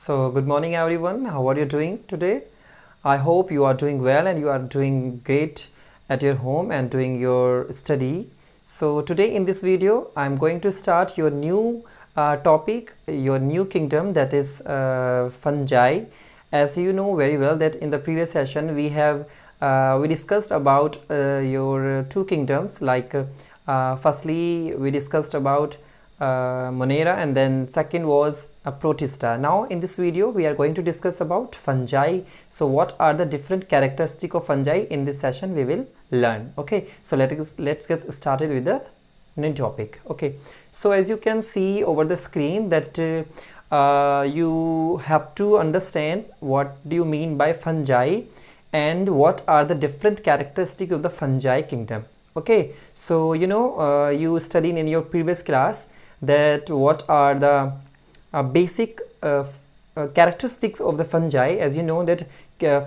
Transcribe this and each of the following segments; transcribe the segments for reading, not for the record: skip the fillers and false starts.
So, good morning everyone. How are you doing today? I hope you are doing well and you are doing great at your home and doing your study. So, today in this video, I'm going to start your new topic, your new kingdom, that is fungi. As you know very well that in the previous session we discussed about your two kingdoms, like firstly we discussed about Monera, and then second was Protista. Now in this video we are going to discuss about fungi. So what are the different characteristics of fungi? In this session we will learn. Okay, so let's get started with the new topic. Okay, so as you can see over the screen that you have to understand what do you mean by fungi and what are the different characteristics of the fungi kingdom. Okay, so you studied in your previous class that what are the basic characteristics of the fungi. As you know that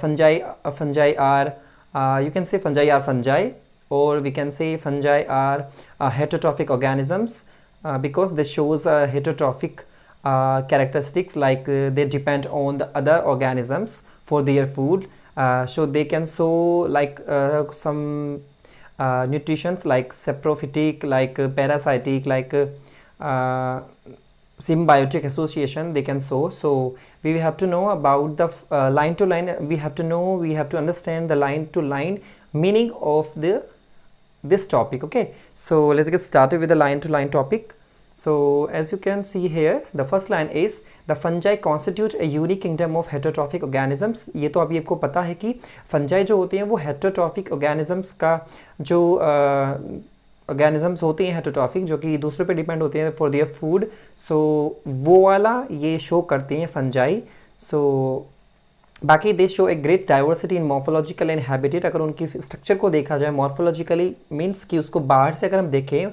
fungi are you can say fungi are fungi, or we can say fungi are heterotrophic organisms because they shows heterotrophic characteristics, like they depend on the other organisms for their food, so they can show like some nutritions like saprophytic, like parasitic, like symbiotic association they can show. So we have to know about the line to line. We have to understand the line to line meaning of this topic. Okay, so let's get started with the line to line topic. So as you can see here, the first line is the fungi constitute a unique kingdom of heterotrophic organisms. ये तो अभी आपको पता है कि fungi जो होते हैं वो heterotrophic organisms का जो ऑर्गेनिजम्स होते हैं हेटरोट्रॉफिक, जो कि दूसरों पे डिपेंड होते हैं फॉर देयर फूड, सो वो वाला ये शो करते हैं फंजाई. सो बाकी दे show a great diversity in morphological and habitat. अगर उनकी स्ट्रक्चर को देखा जाए मॉर्फोलॉजिकली, मीन्स कि उसको बाहर से अगर हम देखें,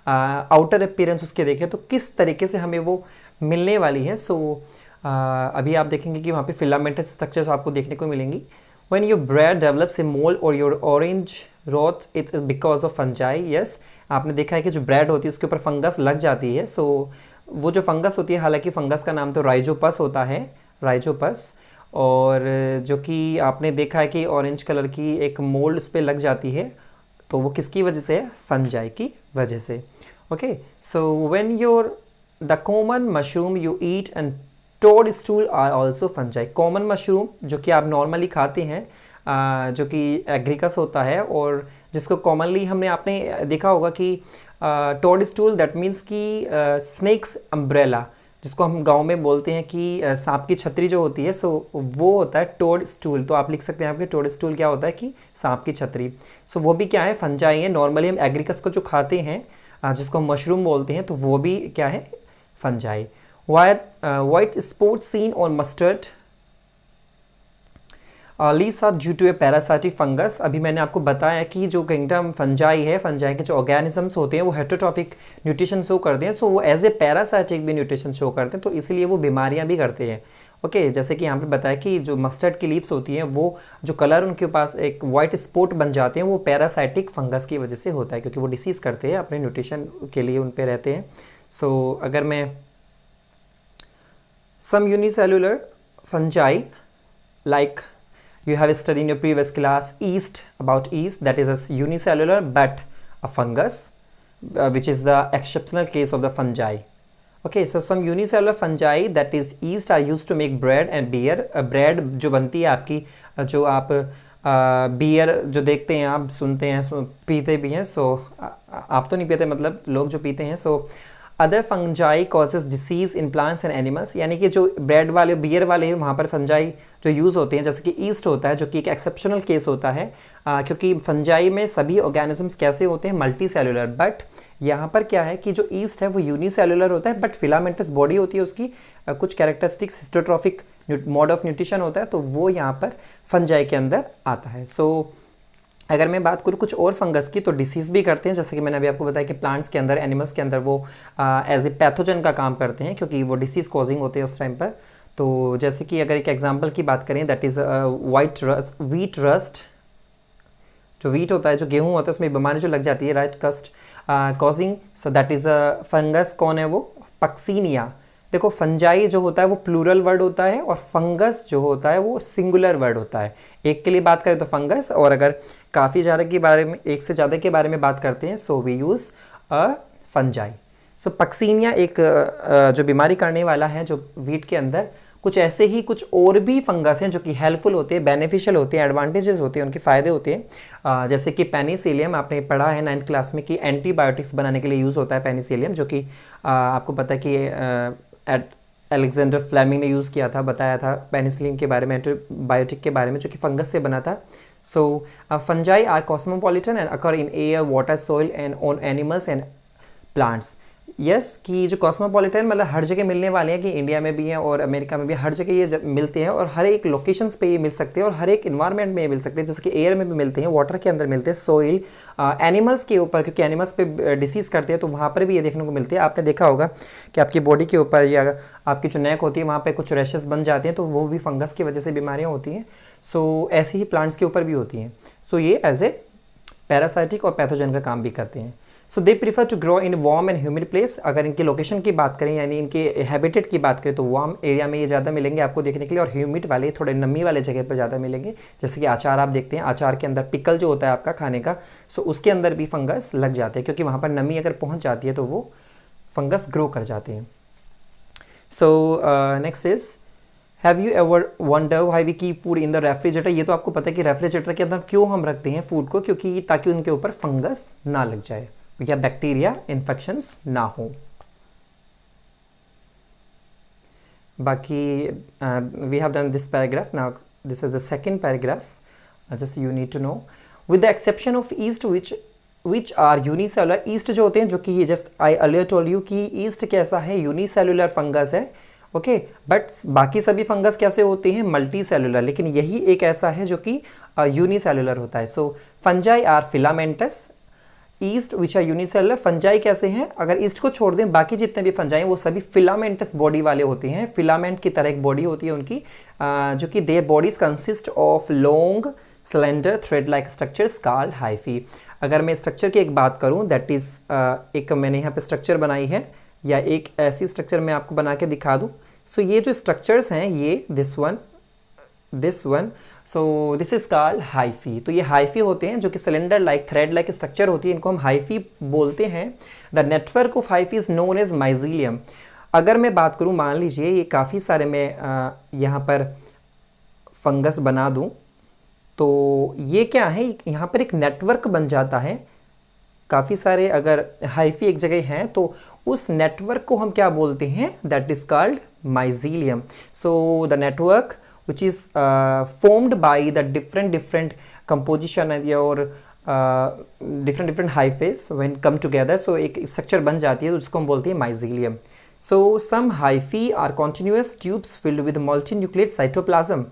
आउटर अपीयरेंस उसके देखें तो किस तरीके से हमें वो मिलने वाली है. सो अभी आप देखेंगे कि वहाँ पे फिलामेंटस स्ट्रक्चर्स आपको देखने को मिलेंगी. When your bread develops a mole or your orange rot, it is because of fungi. Yes, आपने देखा है कि जो ब्रेड होती है उसके ऊपर फंगस लग जाती है. सो वो जो फंगस होती है, हालांकि फंगस का नाम तो राइजोपस होता है, राइजोपस, और जो कि आपने देखा है कि ऑरेंज कलर की एक मोल्ड उस पर लग जाती है, तो वो किसकी वजह से है? फंजाई की वजह से. Okay, so when your the common mushroom you eat and toadstool are also fungi. Common mushroom जो कि आप नॉर्मली खाते हैं, जो कि एग्रिकस होता है, और जिसको कॉमनली आपने देखा होगा कि टोड स्टूल, दैट मीन्स कि स्नेक्स अम्ब्रेला, जिसको हम गांव में बोलते हैं कि सांप की छतरी जो होती है, सो वो होता है टोड स्टूल. तो आप लिख सकते हैं आपके टोड स्टूल क्या होता है कि सांप की छतरी. सो वो भी क्या है? फंजाई है. नॉर्मली हम एग्रिकस को जो खाते हैं, जिसको हम मशरूम बोलते हैं, तो वो भी क्या है? Fungi. White spots seen on mustard leaves are due to a parasitic fungus. अभी मैंने आपको बताया कि जो किंगडम फंजाई है, फंजाई के जो ऑर्गेनिजम्स होते हैं वो हेटरोट्रॉफिक न्यूट्रिशन शो करते हैं, सो वो एज ए पैरासाइटिक भी न्यूट्रिशन शो करते हैं, तो इसलिए वो बीमारियां भी करते हैं. ओके, जैसे कि यहाँ पे बताया कि जो मस्टर्ड की लीव्स होती हैं वो जो कलर उनके पास एक वाइट स्पॉट बन जाते हैं, वो पैरासाइटिक फंगस की वजह से होता है, क्योंकि वो डिसीज़ करते हैं, अपने न्यूट्रिशन के लिए उन पर रहते हैं. सो अगर मैं some unicellular fungi, like you have studied in your previous class yeast, about yeast, that is a unicellular but a fungus, which is the exceptional case of the fungi. Okay, so some unicellular fungi, that is yeast, are used to make bread and beer. bread जो बनती है आपकी, जो आप beer जो देखते हैं, आप सुनते हैं, पीते भी हैं. सो आप तो नहीं पीते, मतलब लोग जो पीते हैं. So other fungi causes disease in plants and animals, यानी कि जो ब्रेड वाले, बियर वाले, वहाँ पर फंजाई जो यूज़ होते हैं, जैसे कि ईस्ट होता है, जो कि एक एक्सेप्शनल केस होता है, क्योंकि फंजाई में सभी ऑर्गेनिजम्स कैसे होते हैं? Multi cellular. बट यहाँ पर क्या है कि जो ईस्ट है वो यूनिसेलुलर होता है, बट फिलामेंटस बॉडी होती है उसकी, कुछ कैरेक्टरिस्टिक्स हिस्टोट्रॉफिक मोड ऑफ न्यूट्रिशन होता है, तो वो यहाँ पर फंजाई के अंदर आता है. सो अगर मैं बात करूँ कुछ और फंगस की, तो डिसीज़ भी करते हैं, जैसे कि मैंने अभी आपको बताया कि प्लांट्स के अंदर, एनिमल्स के अंदर वो एज ए पैथोजन का काम करते हैं, क्योंकि वो डिसीज़ कॉजिंग होते हैं उस टाइम पर. तो जैसे कि अगर एक एग्जांपल की बात करें, दैट इज़ व्हीट रस्ट. जो व्हीट होता है, जो गेहूँ होता है, उसमें बीमारी जो लग जाती है, राइट, कस्ट causing, so that is a fungus. कौन है वो? पक्सीनिया. देखो फंजाई जो होता है वो प्लूरल वर्ड होता है और फंगस जो होता है वो सिंगुलर वर्ड होता है। एक के लिए बात करें तो फंगस, और अगर काफ़ी ज़्यादा के बारे में, एक से ज़्यादा के बारे में बात करते हैं, so we use a fungi. So Puccinia एक जो बीमारी करने वाला है जो वीट के अंदर, कुछ ऐसे ही कुछ और भी फंगस हैं जो कि हेल्पफुल होते हैं, बेनिफिशियल होते हैं, एडवांटेजेस होते हैं, उनके फ़ायदे होते हैं। जैसे कि पेनिसिलियम, आपने पढ़ा है 9th क्लास में कि एंटीबायोटिक्स बनाने के लिए यूज़ होता है पेनिसिलियम, जो कि आपको पता है कि अलेक्जेंडर फ्लेमिंग ने यूज़ किया था, बताया था पेनिसिलिन के बारे में, एंटीबायोटिक के बारे में, जो कि फंगस से बना था। So fungi are cosmopolitan and occur in air, water, soil and on animals and plants. Yes, कि जो कॉस्मोपॉलिटन मतलब हर जगह मिलने वाले हैं, कि इंडिया में भी हैं और अमेरिका में भी, हर जगह ये मिलते हैं और हर एक लोकेशंस पे ये मिल सकते हैं और हर एक इन्वायरमेंट में ये मिल सकते हैं। जैसे कि एयर में भी मिलते हैं, वाटर के अंदर मिलते हैं, सॉइल, एनिमल्स के ऊपर, क्योंकि एनिमल्स पे डिसीज़ करते हैं तो वहाँ पर भी ये देखने को मिलते हैं। आपने देखा होगा कि आपकी बॉडी के ऊपर या आपकी जो नेक होती है वहाँ पर कुछ रैशेस बन जाते हैं, तो वो भी फंगस की वजह से बीमारियाँ होती हैं। सो ऐसे ही प्लांट्स के ऊपर भी होती हैं। सो ये एज ए पैरासाइटिक और पैथोजन का काम भी करते हैं। So they prefer to grow in warm and humid place. अगर इनकी लोकेशन की बात करें, यानी इनके हैबिटेट की बात करें, तो वार्म एरिया में ये ज़्यादा मिलेंगे आपको देखने के लिए, और ह्यूमिड वाले, थोड़े नमी वाले जगह पर ज़्यादा मिलेंगे। जैसे कि अचार आप देखते हैं, अचार के अंदर पिकल जो होता है आपका खाने का, सो उसके अंदर भी फंगस लग जाते हैं, क्योंकि वहाँ पर नमी अगर पहुँच जाती है तो वो फंगस ग्रो कर जाते हैं। So next is, have you ever wonder why we keep food in the refrigerator. ये तो आपको पता है कि रेफ्रिजरेटर के अंदर क्यों हम रखते हैं फूड को, क्योंकि ताकि उनके ऊपर फंगस ना लग जाए या बैक्टीरिया इन्फेक्शंस ना हो। बाकी we have done this paragraph, now this is the second paragraph. Just you need to know, with the exception of yeast which are unicellular. Yeast जो होते हैं, जो कि ये just I earlier told you कि ईस्ट कैसा है, unicellular fungus है, ओके। बट बाकी सभी फंगस कैसे होते हैं, मल्टी सेलुलर, लेकिन यही एक ऐसा है जो कि यूनिसेलुलर होता है। So fungi are filamentous, yeast which are unicellular. Fungi कैसे हैं, अगर ईस्ट को छोड़ दें, बाकी जितने भी फंजाई हैं वो सभी फिलामेंटस बॉडी वाले होते हैं, फिलामेंट की तरह एक बॉडी होती है उनकी, जो कि their bodies consist of long slender thread like structures called hyphae. अगर मैं स्ट्रक्चर की एक बात करूं, दैट इज एक मैंने यहाँ पे स्ट्रक्चर बनाई है, या एक ऐसी स्ट्रक्चर मैं आपको बना के दिखा दूं। सो ये जो स्ट्रक्चर्स हैं, ये this one, so this is called hyphae. तो ये हाइफी होते हैं, जो कि cylinder like, thread like structure होती है, इनको हम हाइफी बोलते हैं। The network of hyphae is known as mycelium. अगर मैं बात करूं, मान लीजिए ये काफ़ी सारे मैं यहाँ पर फंगस बना दूं, तो ये क्या है, यहाँ पर एक नेटवर्क बन जाता है। काफ़ी सारे अगर हाइफी एक जगह हैं तो उस नेटवर्क को हम क्या बोलते हैं, that is called mycelium. So the network which is formed by the different composition और different hyphae when come together, so एक structure बन जाती है, तो जिसको हम बोलते हैं माइजीलियम। so some hyphae are continuous tubes filled with multinucleate cytoplasm।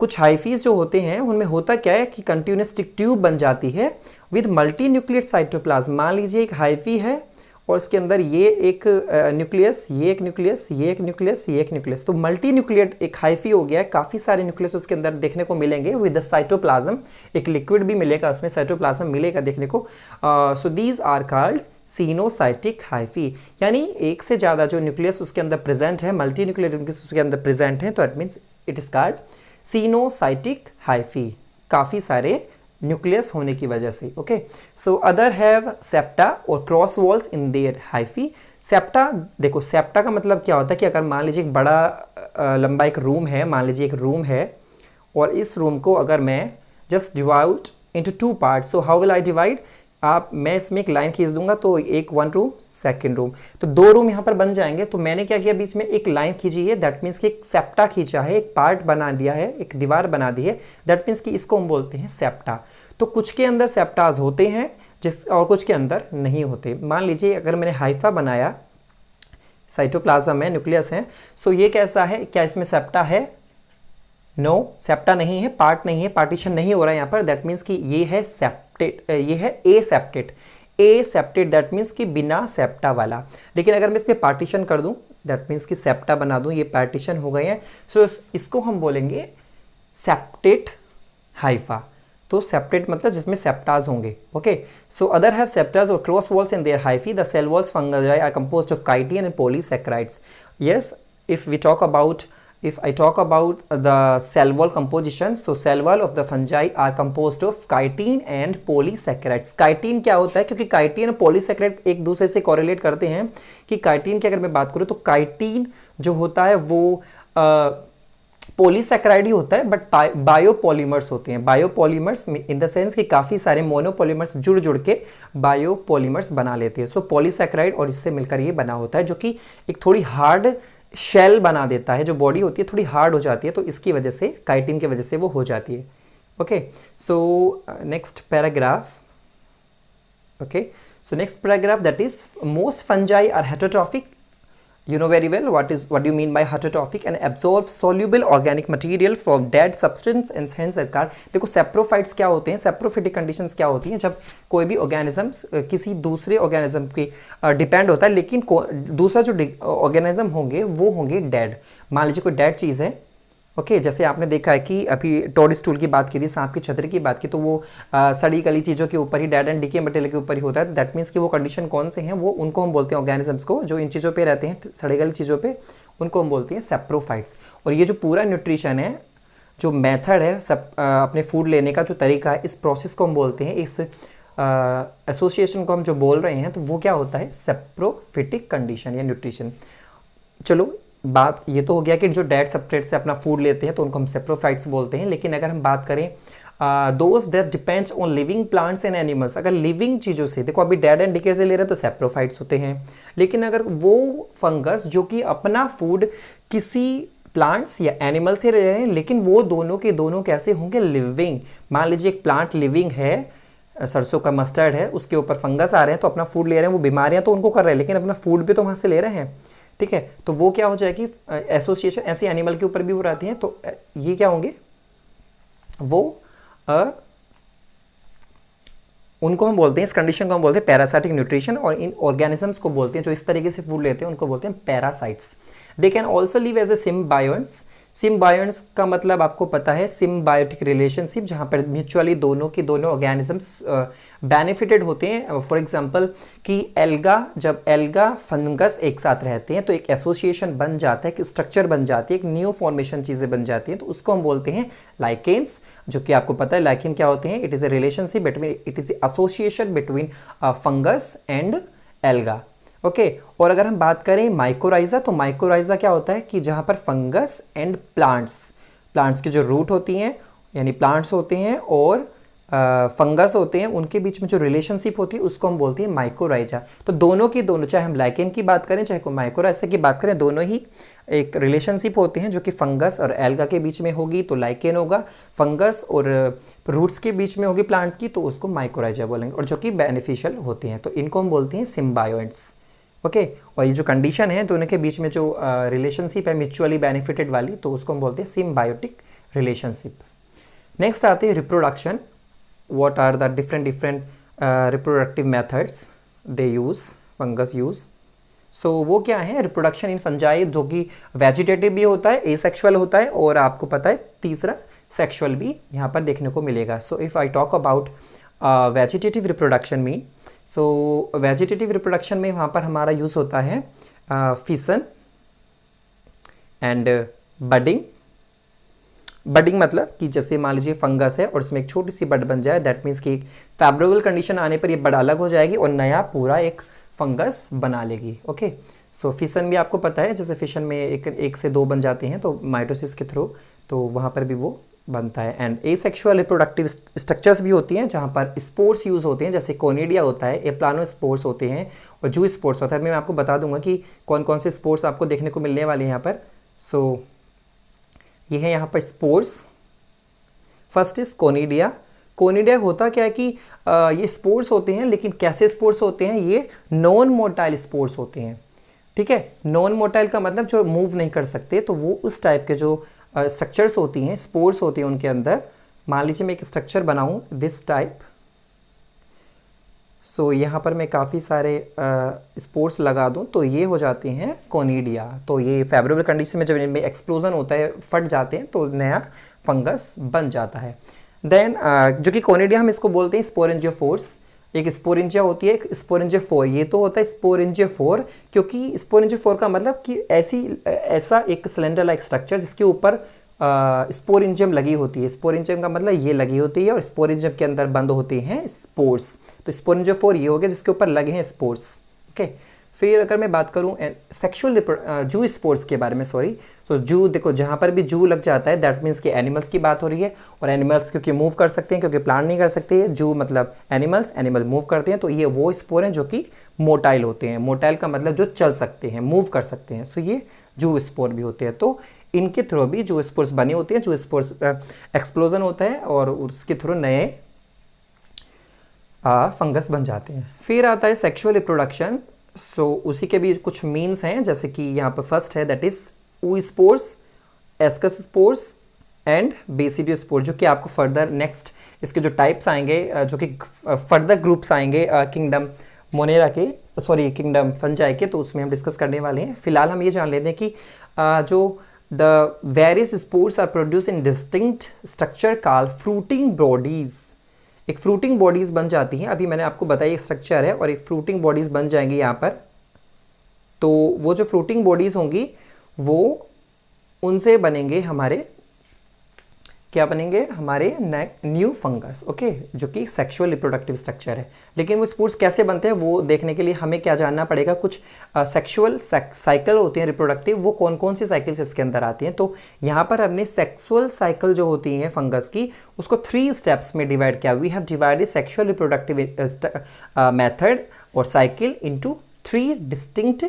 कुछ हाइफीज जो होते हैं उनमें होता क्या है कि कंटिन्यूस ट्यूब बन जाती है विद मल्टीन्यूक्लिएट साइटोप्लाज्म। मान लीजिए एक हाइफी है और उसके अंदर ये एक न्यूक्लियस, ये एक न्यूक्लियस, ये एक न्यूक्लियस, ये एक न्यूक्लियस, तो मल्टी न्यूक्लिएट एक हाइफी हो गया है। काफ़ी सारे न्यूक्लियस उसके अंदर देखने को मिलेंगे विद द साइटोप्लाज्म, एक लिक्विड भी मिलेगा उसमें, साइटोप्लाज्म मिलेगा देखने को। So these are called coenocytic hyphae, यानी एक से ज़्यादा जो न्यूक्लियस उसके अंदर प्रेजेंट है, मल्टी न्यूक्लिएट न्यूक्लियस उसके अंदर प्रेजेंट है, तो it means it is called coenocytic hyphae, काफ़ी सारे न्यूक्लियस होने की वजह से, okay. So other have septa और cross walls in their hyphae. Septa, देखो सेप्टा का मतलब क्या होता है कि अगर मान लीजिए एक बड़ा लंबा एक रूम है, मान लीजिए एक रूम है, और इस रूम को अगर मैं just divide into 2 part, so how will I divide, मैं इसमें एक लाइन खींच दूंगा तो एक 1 रूम, सेकंड रूम, तो 2 रूम यहाँ पर बन जाएंगे। तो मैंने क्या किया, बीच में एक लाइन खींची है, दैट मीन्स कि एक सेप्टा खींचा है, एक पार्ट बना दिया है, एक दीवार बना दी है, दैट मीन्स कि इसको हम बोलते हैं सेप्टा। तो कुछ के अंदर सेप्टाज होते हैं और कुछ के अंदर नहीं होते। मान लीजिए अगर मैंने हाइफा बनाया, साइटोप्लाज्म है, न्यूक्लियस है, सो ये कैसा है, क्या इसमें सेप्टा है, नो सेप्टा नहीं है, पार्ट नहीं है, पार्टीशन नहीं हो रहा है यहाँ पर, दैट मीन्स कि ये है सेप्टेट, ये है ए सेप्टेट, दैट मीन्स कि बिना सेप्टा वाला। लेकिन अगर मैं इसमें पार्टीशन कर दूं, दैट मीन्स कि सेप्टा बना दूं, ये पार्टीशन हो गए हैं, सो इसको हम बोलेंगे सेप्टेट हाइफा। तो सेप्टेट मतलब जिसमें सेप्टाज होंगे, okay. So other have septas और cross walls in their hyphae, the cell walls fungi are composed of chitin and polysaccharides. Yes, if I talk about the cell wall composition, so cell wall of the fungi are composed of chitin and polysaccharides। chitin क्या होता है, क्योंकि chitin और polysaccharide एक दूसरे से correlate करते हैं, कि chitin की अगर मैं बात करूँ तो chitin जो होता है वो पॉलीसैकेराइड ही होता है, बट बायोपॉलीमर्स होते हैं। बायोपॉलीमर्स इन द सेंस कि काफ़ी सारे मोनोपॉलीमर्स जुड़ जुड़ के बायोपॉलीमर्स बना लेते हैं। सो पॉलीसैकेराइड और इससे मिलकर ये बना होता है, जो कि एक थोड़ी हार्ड शेल बना देता है। जो बॉडी होती है थोड़ी हार्ड हो जाती है, तो इसकी वजह से, काइटिन की वजह से वो हो जाती है। Okay, so next paragraph. Okay, so next paragraph, that is most fungi are heterotrophic. You know very well what do you mean by heterotrophic, and absorb soluble organic material from dead substance and hence occur। देखो saprophytes क्या होते हैं, saprophytic conditions क्या होती हैं, जब कोई भी ऑर्गेनिजम्स किसी दूसरे ऑर्गेनिज्म की डिपेंड होता है, लेकिन दूसरा जो ऑर्गेनिज्म होंगे वो होंगे डेड। मान लीजिए कोई डेड चीज़ है, ओके, जैसे आपने देखा है कि अभी टोड स्टूल की बात की थी, सांप की छतरी की बात की, तो वो सड़ी गली चीज़ों के ऊपर ही, डेड एंड डीके मटेरियल के ऊपर ही होता है। दैट मीन्स कि वो कंडीशन कौन से हैं, वो उनको हम बोलते हैं ऑर्गेनिजम्स को, जो इन चीज़ों पे रहते हैं, सड़ी गली चीज़ों पे, उनको हम बोलते हैं सेप्रोफाइट्स। और ये जो पूरा न्यूट्रिशन है, जो मेथड है अपने फूड लेने का जो तरीका है, इस प्रोसेस को हम बोलते हैं, इस एसोसिएशन को हम जो बोल रहे हैं, तो वो क्या होता है, सेप्रोफिटिक कंडीशन या न्यूट्रिशन। चलो, बात ये तो हो गया कि जो डेड सब्सट्रेट से अपना फूड लेते हैं तो उनको हम सेप्रोफाइट्स बोलते हैं। लेकिन अगर हम बात करें those that depends on living plants and animals, अगर लिविंग चीज़ों से, देखो अभी डेड एंड डिके से ले रहे हैं तो सेप्रोफाइट्स होते हैं। लेकिन अगर वो फंगस जो कि अपना फूड किसी प्लांट्स या एनिमल से ले रहे हैं, लेकिन वो दोनों के दोनों कैसे होंगे, लिविंग। मान लीजिए एक प्लांट लिविंग है, सरसों का मस्टर्ड है, उसके ऊपर फंगस आ रहे हैं तो अपना फूड ले रहे हैं, वो बीमारियां तो उनको कर रहे हैं, लेकिन अपना फूड भी तो वहाँ से ले रहे हैं, ठीक है। तो वो क्या हो जाएगी, एसोसिएशन ऐसे एनिमल के ऊपर भी वो रहती हैं, तो ये क्या होंगे, वो उनको हम बोलते हैं, इस कंडीशन को हम बोलते हैं पैरासाइटिक न्यूट्रिशन। और इन ऑर्गेनिजम्स को बोलते हैं जो इस तरीके से फूड लेते हैं, उनको बोलते हैं parasites. They can also live as a symbionts. Symbionts का मतलब आपको पता है, सिम्बायोटिक रिलेशनशिप, जहाँ पर म्यूचुअली दोनों के दोनों ऑर्गेनिजम्स बेनिफिटेड होते हैं। फॉर एग्जांपल कि एल्गा, जब एल्गा फंगस एक साथ रहते हैं तो एक एसोसिएशन बन जाता है, एक स्ट्रक्चर बन जाती है, एक न्यू फॉर्मेशन चीज़ें बन जाती हैं, तो उसको हम बोलते हैं लाइकेन्स। जो कि आपको पता है लाइकेन क्या होते हैं, it is a relationship between, it is association between fungus and alga, okay. और अगर हम बात करें माइकोराइजा, तो माइकोराइजा क्या होता है कि जहाँ पर फंगस एंड प्लांट्स की जो रूट होती हैं, यानी प्लांट्स होते हैं और फंगस होते हैं, उनके बीच में जो रिलेशनशिप होती है उसको हम बोलते हैं माइकोराइजा। तो दोनों की दोनों, चाहे हम लाइकेन की बात करें चाहे माइकोराइजा की बात करें, दोनों ही एक रिलेशनशिप होते हैं जो कि फंगस और एल्गा के बीच में होगी तो लाइकेन होगा, फंगस और रूट्स के बीच में होगी प्लांट्स की तो उसको माइकोराइजा बोलेंगे, और जो कि बेनिफिशियल होते हैं, तो इनको हम बोलते हैं सिम्बायोइड्स, ओके। और ये जो कंडीशन है दोनों के बीच में जो रिलेशनशिप है म्यूचुअली बेनिफिटेड वाली, तो उसको हम बोलते हैं सिम्बायोटिक रिलेशनशिप। नेक्स्ट आते हैं reproduction. What are the different reproductive methods they use, fungus use. So वो क्या है, रिप्रोडक्शन इन फंजाई, जो कि वेजिटेटिव भी होता है, एसेक्सुअल होता है, और आपको पता है तीसरा सेक्सुअल भी यहाँ पर देखने को मिलेगा। So if I talk about vegetative reproduction mean, so vegetative reproduction में वहाँ पर हमारा यूज़ होता है फिसन एंड बडिंग। बडिंग मतलब कि जैसे मान लीजिए फंगस है और उसमें एक छोटी सी बड बन जाए, दैट मीन्स कि फेवरेबल कंडीशन आने पर ये बड अलग हो जाएगी और नया पूरा एक फंगस बना लेगी, ओके। सो फिशन भी आपको पता है, जैसे फिशन में एक से दो बन जाते हैं तो माइटोसिस के थ्रू, तो वहाँ पर भी वो बनता है। एंड एसेक्सुअल रिप्रोडक्टिव स्ट्रक्चर्स भी होती हैं जहाँ पर स्पोर्स यूज़ होते हैं, जैसे कोनिडिया होता है, एप्लानो स्पोर्स होते हैं और जू स्पोर्स होता है। मैं आपको बता दूंगा कि कौन कौन से स्पोर्स आपको देखने को मिलने वाले हैं यहाँ पर। सो ये है यहाँ पर spores. First is conidia. Conidia होता क्या है कि ये स्पोर्स होते हैं, लेकिन कैसे स्पोर्स होते हैं, ये नॉन मोटाइल स्पोर्स होते हैं, ठीक है। नॉन मोटाइल का मतलब जो मूव नहीं कर सकते, तो वो उस टाइप के जो स्ट्रक्चर्स होती हैं, स्पोर्स होती हैं उनके अंदर। मान लीजिए मैं एक स्ट्रक्चर बनाऊं दिस टाइप, सो यहाँ पर मैं काफ़ी सारे स्पोर्स लगा दूं तो ये हो जाते हैं कोनिडिया। तो ये फेवरेबल कंडीशन में जब इनमें एक्सप्लोजन होता है, फट जाते हैं तो नया फंगस बन जाता है। देन जो कि कोनिडिया हम इसको बोलते हैं स्पोरेंजियोफोर्स, एक स्पोरेंजिया होती है, एक स्पोरेंजियोफोर, ये तो होता है स्पोरेंजियोफोर, क्योंकि स्पोरेंजियोफोर का मतलब कि ऐसा एक सिलेंडर लाइक स्ट्रक्चर जिसके ऊपर स्पोरेंजियम लगी होती है। स्पोरेंजियम का मतलब ये लगी होती है और स्पोरेंजियम के अंदर बंद होते हैं स्पोर्स। तो स्पोरेंजियोफोर ये हो गया जिसके ऊपर लगे हैं स्पोर्स। ओके, फिर अगर मैं बात करूं सेक्सुअल जू स्पोर्स के बारे में, सॉरी, तो जू, देखो जहां पर भी जू लग जाता है दैट मीन्स कि एनिमल्स की बात हो रही है, और एनिमल्स क्योंकि मूव कर सकते हैं, क्योंकि प्लांट नहीं कर सकते, जू मतलब एनिमल्स, एनिमल मूव करते हैं, तो ये वो स्पोर हैं जो कि मोटाइल होते हैं। मोटाइल का मतलब जो चल सकते हैं, मूव कर सकते हैं, सो ये जू स्पोर भी होते हैं। तो इनके थ्रू भी जू स्पोर्स बने होते हैं, जू स्पोर्स एक्सप्लोजन होता है और उसके थ्रू नए फंगस बन जाते हैं। फिर आता है सेक्सुअल रिप्रोडक्शन। सो उसी के भी कुछ मीन्स हैं, जैसे कि यहाँ पर फर्स्ट है दैट इज ऊ spores, ascus spores and basidio spores, जो कि आपको फर्दर नेक्स्ट इसके जो टाइप्स आएंगे, जो कि फर्दर ग्रुप्स आएंगे किंगडम मोनेरा के, सॉरी किंगडम फंजाई के, तो उसमें हम डिस्कस करने वाले हैं। फिलहाल हम ये जान लेते हैं कि जो the various spores are produce in distinct structure called fruiting bodies. एक फ्रूटिंग बॉडीज बन जाती हैं, अभी मैंने आपको बताया एक स्ट्रक्चर है और एक फ्रूटिंग बॉडीज बन जाएंगी यहाँ पर। तो वो जो फ्रूटिंग बॉडीज होंगी वो उनसे बनेंगे हमारे, क्या बनेंगे, हमारे न्यू फंगस। ओके, जो कि सेक्सुअल रिप्रोडक्टिव स्ट्रक्चर है। लेकिन वो स्पोर्स कैसे बनते हैं वो देखने के लिए हमें क्या जानना पड़ेगा, कुछ सेक्सुअल साइकिल होती हैं रिप्रोडक्टिव, वो कौन कौन सी साइकिल्स इसके अंदर आती हैं। तो यहाँ पर हमने सेक्सुअल साइकिल जो होती हैं फंगस की उसको 3 स्टेप्स में डिवाइड किया। We have divided sexual reproductive method और cycle into 3 distinct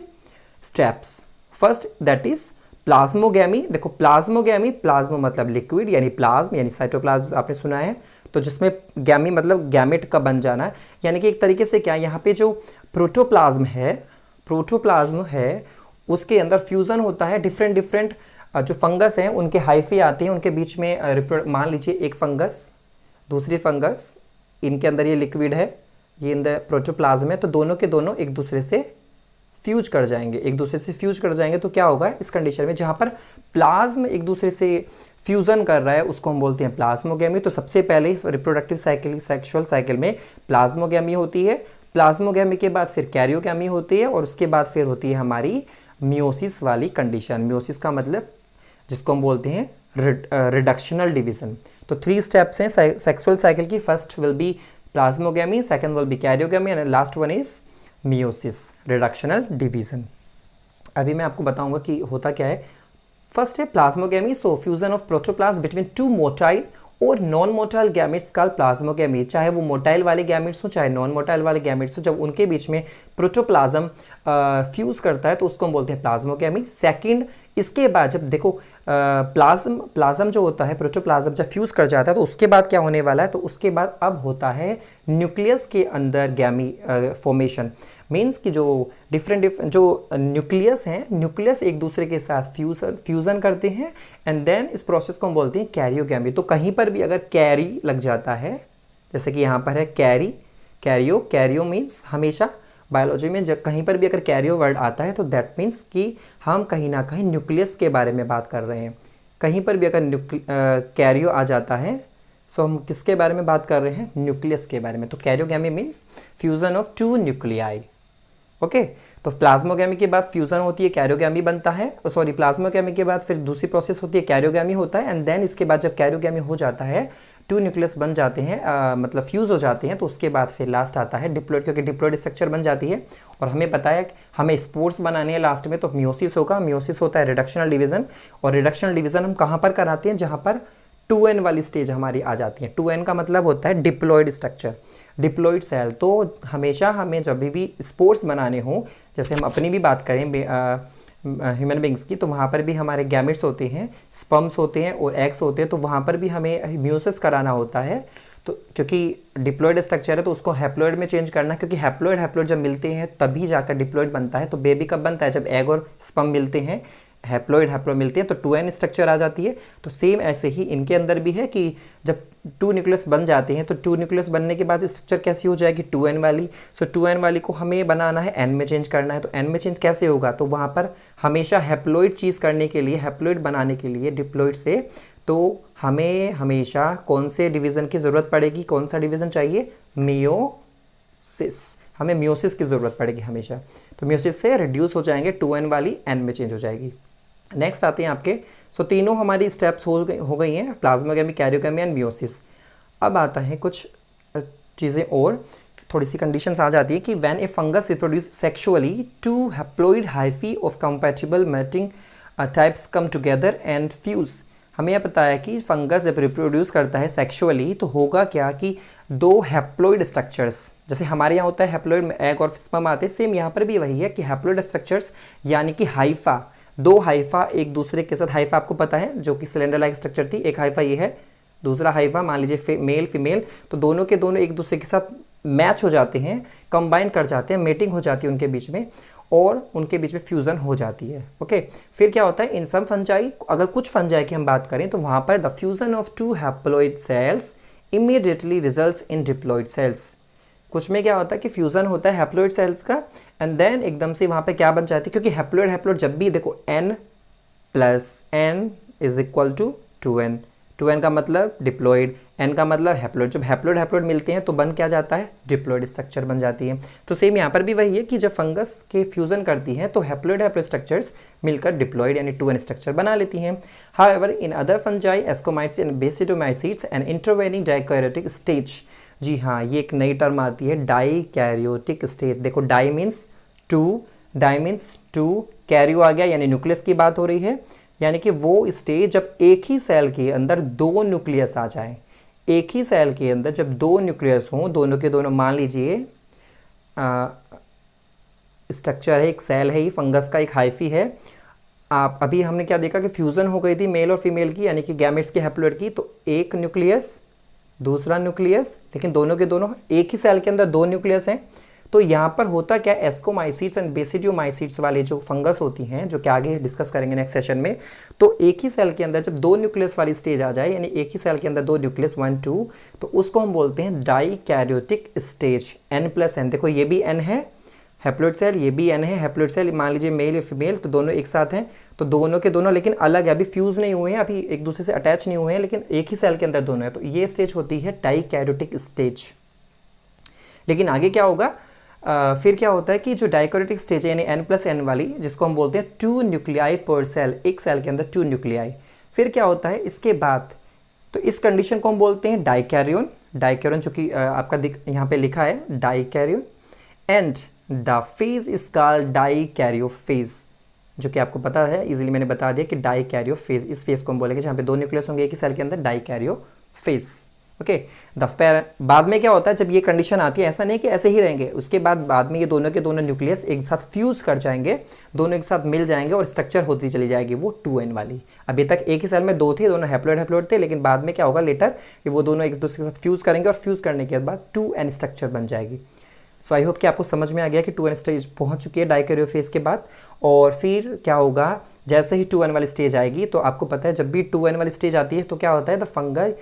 steps. First that is plasmogamy. देखो प्लाज्मोगैमी, प्लाज्मो मतलब लिक्विड यानी प्लाज्म यानी साइटोप्लाज्म आपने सुना है, तो जिसमें गैमी मतलब गैमेट का बन जाना, यानी कि एक तरीके से क्या, यहाँ पे जो प्रोटोप्लाज्म है उसके अंदर फ्यूज़न होता है डिफरेंट डिफरेंट जो फंगस हैं उनके हाइफी आते हैं, उनके बीच में मान लीजिए एक फंगस दूसरी फंगस, इनके अंदर ये लिक्विड है, ये अंदर प्रोटोप्लाज्म है, तो दोनों के दोनों एक दूसरे से फ्यूज कर जाएंगे, तो क्या होगा इस कंडीशन में जहाँ पर प्लाज्म एक दूसरे से फ्यूज़न कर रहा है उसको हम बोलते हैं प्लाज्मोगैमी। तो सबसे पहले रिप्रोडक्टिव साइकिल, सेक्सुअल साइकिल में प्लाज्मोगैमी होती है, प्लाज्मोगैमी के बाद फिर कैरियोगैमी होती है और उसके बाद फिर होती है हमारी मियोसिस वाली कंडीशन। मियोसिस का मतलब जिसको हम बोलते हैं रिडक्शनल डिवीजन। तो 3 स्टेप्स हैं सेक्सुअल साइकिल की, first will be plasmogamy, second will be karyogamy and last one is meiosis, reductional division. अभी मैं आपको बताऊंगा कि होता क्या है। फर्स्ट है plasmogamy, so fusion of protoplasm between 2 motile और non motile gametes called plasmogamy. चाहे वो मोटाइल वाले गैमेट्स हो चाहे नॉन मोटाइल वाले गैमेट्स हो, जब उनके बीच में प्रोटोप्लाज्म फ्यूज करता है तो उसको हम बोलते हैं प्लाज्मोगैमी। सेकंड, इसके बाद जब देखो प्लाज्म जो होता है, प्रोटोप्लाज्म जब फ्यूज कर जाता है तो उसके बाद क्या होने वाला है, तो उसके बाद अब होता है न्यूक्लियस के अंदर गैमी फॉर्मेशन। मीन्स कि जो डिफरेंट जो न्यूक्लियस हैं, न्यूक्लियस एक दूसरे के साथ फ्यूज़न करते हैं एंड देन इस प्रोसेस को हम बोलते हैं कैरियोगैमी। तो कहीं पर भी अगर कैरी लग जाता है, जैसे कि यहाँ पर है कैरियो मीन्स हमेशा बायोलॉजी में जब कहीं पर भी अगर कैरियो वर्ड आता है तो दैट मीन्स कि हम कहीं ना कहीं न्यूक्लियस के बारे में बात कर रहे हैं। कहीं पर भी अगर कैरियो आ जाता है सो हम किसके बारे में बात कर रहे हैं, न्यूक्लियस के बारे में। तो karyogamy means fusion of 2 nuclei. Okay, तो प्लाज्मोगैमी के बाद फ्यूजन होती है, कैरियोगैमी बनता है, सॉरी प्लाज्मोगैमी के बाद फिर दूसरी प्रोसेस होती है कैरियोगैमी होता है एंड देन इसके बाद जब कैरियोगैमी हो जाता है 2 न्यूक्लियस बन जाते हैं, मतलब फ्यूज हो जाते हैं, तो उसके बाद फिर लास्ट आता है डिप्लॉइड, क्योंकि डिप्लॉइड स्ट्रक्चर बन जाती है। और हमें बताया कि हमें स्पोर्स बनाने हैं लास्ट में, तो मियोसिस होगा। मियोसिस होता है रिडक्शनल डिवीजन, और रिडक्शनल डिवीजन हम कहाँ पर कराते हैं, जहाँ पर 2n वाली स्टेज हमारी आ जाती है। 2n का मतलब होता है डिप्लॉइड स्ट्रक्चर, डिप्लॉइड सेल। तो हमेशा हमें जब भी स्पोर्स बनाने हों, जैसे हम अपनी भी बात करें ह्यूमन बींग्स की, तो वहाँ पर भी हमारे गैमेट्स होते हैं, स्पर्म्स होते हैं और एग्स होते हैं, तो वहाँ पर भी हमें मियोसिस कराना होता है। तो क्योंकि डिप्लॉइड स्ट्रक्चर है तो उसको हैप्लॉइड में चेंज करना, क्योंकि हैप्लॉइड जब मिलते हैं तभी जाकर डिप्लॉइड बनता है। तो बेबी कब बनता है, जब एग और स्पर्म मिलते हैं, हैप्लॉइड मिलते हैं, तो 2n स्ट्रक्चर आ जाती है। तो सेम ऐसे ही इनके अंदर भी है कि जब 2 न्यूक्लियस बन जाते हैं तो 2 न्यूक्लियस बनने के बाद स्ट्रक्चर कैसी हो जाएगी, 2n वाली। सो 2n वाली को हमें बनाना है n में चेंज करना है। तो n में चेंज कैसे होगा, तो वहाँ पर हमेशा हैप्लॉइड चीज़ करने के लिए, हैप्लॉइड बनाने के लिए डिप्लॉइड से तो हमें हमेशा कौन से डिवीज़न की ज़रूरत पड़ेगी, कौन सा डिवीज़न चाहिए, मियोसिस, हमें मियोसिस की ज़रूरत पड़ेगी हमेशा। तो मियोसिस से रिड्यूस हो जाएंगे 2n वाली n में चेंज हो जाएगी। नेक्स्ट आते हैं आपके, सो तीनों हमारी स्टेप्स हो गई हैं, प्लाज्मोगेमी, कैरियोगेमी एंड मियोसिस। अब आता है कुछ चीज़ें और, थोड़ी सी कंडीशंस आ जाती है कि when a fungus reproduce sexually two haploid hyphae of compatible mating types come together and fuse. हमें यह पता है कि फंगस जब रिप्रोड्यूस करता है सेक्सुअली तो होगा क्या कि दो हैप्लॉइड स्ट्रक्चर्स, जैसे हमारे यहाँ होता है हैप्लॉइड में एग और स्पर्म आते हैं, सेम यहाँ पर भी वही है कि हैप्लॉइड स्ट्रक्चर्स यानी कि हाइफा, दो हाइफा एक दूसरे के साथ, हाइफा आपको पता है जो कि सिलेंडर लाइक स्ट्रक्चर थी, एक हाइफा ये है, दूसरा हाइफा मान लीजिए मेल फीमेल, तो दोनों के दोनों एक दूसरे के साथ मैच हो जाते हैं, कंबाइन कर जाते हैं, मेटिंग हो जाती है उनके बीच में और उनके बीच में फ्यूज़न हो जाती है। ओके, फिर क्या होता है इन सम फंजाई, अगर कुछ फंजाई की हम बात करें तो वहाँ पर the fusion of two haploid cells immediately results in diploid cells. कुछ में क्या होता है कि फ्यूज़न होता है हैप्लॉइड सेल्स का एंड देन एकदम से वहाँ पे क्या बन जाती है, क्योंकि हैप्लॉइड जब भी देखो n + n = 2n, 2n का मतलब डिप्लॉइड, n का मतलब हैप्लॉइड, जब हैप्लॉइड मिलते हैं तो बन क्या जाता है, डिप्लॉइड स्ट्रक्चर बन जाती है। तो सेम यहाँ पर भी वही है कि जब फंगस के फ्यूजन करती हैं तो हैप्लॉइड स्ट्रक्चर्स मिलकर डिप्लॉइड यानी 2n स्ट्रक्चर बना लेती हैं। However in other fungi ascomycetes and basidiomycetes and intervening dikaryotic stage, जी हाँ ये एक नई टर्म आती है डाइकैरियोटिक स्टेज। देखो डाई मीन्स टू, कैरियो आ गया यानी न्यूक्लियस की बात हो रही है, यानी कि वो स्टेज जब एक ही सेल के अंदर दो न्यूक्लियस आ जाए, एक ही सेल के अंदर जब दो न्यूक्लियस हों, दोनों के दोनों मान लीजिए स्ट्रक्चर है, एक सेल है, फंगस का एक हाइफी है, आप अभी हमने क्या देखा कि फ्यूज़न हो गई थी मेल और फीमेल की यानी कि गैमेट्स के हैप्लॉइड की, तो एक न्यूक्लियस दूसरा न्यूक्लियस, लेकिन दोनों के दोनों एक ही सेल के अंदर दो न्यूक्लियस हैं। तो यहाँ पर होता क्या, एस्कोमाइसीट्स एंड बेसिडियोमाइसीट्स वाले जो फंगस होती हैं, जो कि आगे डिस्कस करेंगे नेक्स्ट सेशन में, तो एक ही सेल के अंदर जब दो न्यूक्लियस वाली स्टेज आ जाए यानी एक ही सेल के अंदर दो न्यूक्लियस 1 2, तो उसको हम बोलते हैं डाइकैरियोटिक स्टेज। n+n, देखो ये भी n है हैप्लॉइड सेल, ये भी n है हैप्लॉइड सेल, मान लीजिए मेल या फीमेल, तो दोनों एक साथ हैं, तो दोनों के दोनों लेकिन अलग है, अभी फ्यूज़ नहीं हुए हैं, अभी एक दूसरे से अटैच नहीं हुए हैं, लेकिन एक ही सेल के अंदर दोनों है, तो ये स्टेज होती है डाइकैरियोटिक स्टेज। लेकिन आगे क्या होगा, फिर क्या होता है कि जो डाइकैरियोटिक स्टेज है यानी n+n वाली, जिसको हम बोलते हैं 2 न्यूक्लियाई पर सेल, एक सेल के अंदर 2 न्यूक्लियाई, फिर क्या होता है इसके बाद, तो इस कंडीशन को हम बोलते हैं डाइकैरियोन, जो कि आपका यहाँ पे लिखा है dikaryon, and the phase is called dikaryophase, जो कि आपको पता है इजीली मैंने बता दिया कि डाइकैरियोफेज, इस फेज को हम बोलेंगे जहाँ पे दो न्यूक्लियस होंगे एक ही सेल के अंदर, डाइकैरियोफेज। ओके, बाद में क्या होता है जब ये कंडीशन आती है, ऐसा नहीं कि ऐसे ही रहेंगे, उसके बाद में ये दोनों के दोनों न्यूक्लियस एक साथ फ्यूज कर जाएंगे, दोनों एक साथ मिल जाएंगे और स्ट्रक्चर होती चली जाएगी वो 2n वाली। अभी तक एक ही सेल में दो थे, दोनों हैप्लॉइड थे, लेकिन बाद में क्या होगा लेटर कि वो दोनों एक दूसरे के साथ फ्यूज करेंगे और फ्यूज करने के बाद 2n स्ट्रक्चर बन जाएगी। सो आई होप कि आपको समझ में आ गया कि 2n स्टेज पहुंच चुकी है डाइकैरियोफेज के बाद। और फिर क्या होगा, जैसे ही 2n वाली स्टेज आएगी, तो आपको पता है जब भी 2n वाली स्टेज आती है तो क्या होता है, the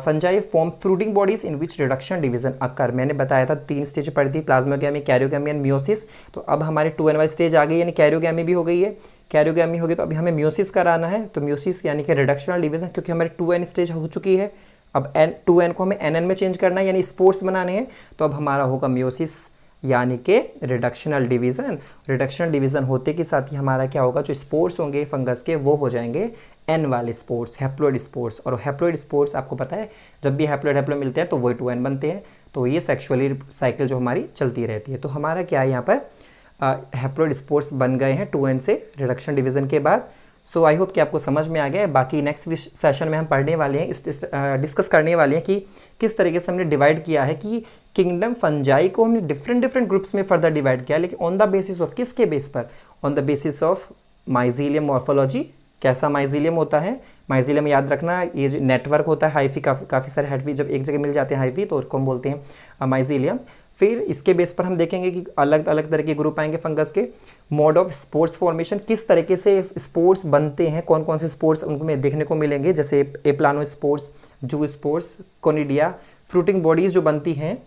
fungi form fruiting bodies in which reduction division अकर। मैंने बताया था 3 स्टेज पड़ी थी, प्लाज्मोगेमी, कैरियोगेमी एंड मियोसिस। तो अब हमारे 2n वाली स्टेज आ गई यानी कैरियोगेमी भी हो गई है, कैरियोगेमी हो गई तो अभी हमें मियोसिस कराना है, तो मियोसिस यानी कि रिडक्शनल डिवीजन, क्योंकि हमारी 2n स्टेज हो चुकी है, अब 2n को हमें nn में चेंज करना है यानी स्पोर्स बनाने हैं, तो अब हमारा होगा मियोसिस यानी कि रिडक्शनल डिवीज़न। रिडक्शनल डिवीज़न होते के साथ ही हमारा क्या होगा, जो स्पोर्स होंगे फंगस के वो हो जाएंगे n वाले स्पोर्स, हैप्लॉइड स्पोर्स। और हैप्लॉइड स्पोर्स आपको पता है जब भी हैप्लॉइड मिलते हैं तो वही 2n बनते हैं, तो ये सेक्सुअली साइकिल जो हमारी चलती रहती है। तो हमारा क्या है यहाँ पर हैप्लॉइड स्पोर्स बन गए हैं 2n से रिडक्शन डिवीज़न के बाद। सो आई होप कि आपको समझ में आ गया है। बाकी नेक्स्ट सेशन में हम पढ़ने वाले हैं, डिस्कस करने वाले हैं कि किस तरीके से हमने डिवाइड किया है कि किंगडम फंजाई को हमने डिफरेंट ग्रुप्स में फर्दर डिवाइड किया, लेकिन ऑन द बेसिस ऑफ किसके बेस पर, on the basis of mycelium morphology. कैसा माइजीलियम होता है, माइजीलियम याद रखना, ये जो नेटवर्क होता है हाइफी, काफ़ी सारे हाइफी जब एक जगह मिल जाते हैं हाइफी, तो उसको हम बोलते हैं माइजीलियम। फिर इसके बेस पर हम देखेंगे कि अलग अलग तरह के ग्रुप आएंगे फंगस के। मोड ऑफ स्पोर्ट्स फॉर्मेशन, किस तरीके से स्पोर्ट्स बनते हैं, कौन कौन से स्पोर्ट्स उनमें देखने को मिलेंगे, जैसे एप्लानो स्पोर्ट्स, जू स्पोर्ट्स, कोनिडिया, फ्रूटिंग बॉडीज जो बनती हैं,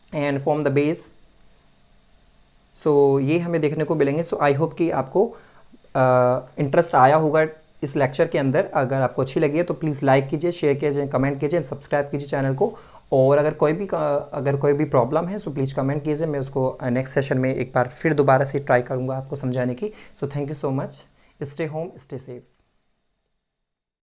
एंड फॉर्म द बेस। सो ये हमें देखने को मिलेंगे। सो आई होप कि आपको इंटरेस्ट आया होगा इस लेक्चर के अंदर। अगर आपको अच्छी लगी है तो प्लीज़ लाइक कीजिए, शेयर कीजिए, कमेंट कीजिए, सब्सक्राइब कीजिए चैनल को। और अगर कोई भी प्रॉब्लम है सो प्लीज़ कमेंट कीजिए, मैं उसको नेक्स्ट सेशन में एक बार फिर दोबारा से ट्राई करूँगा आपको समझाने की। So thank you so much, stay home, stay safe.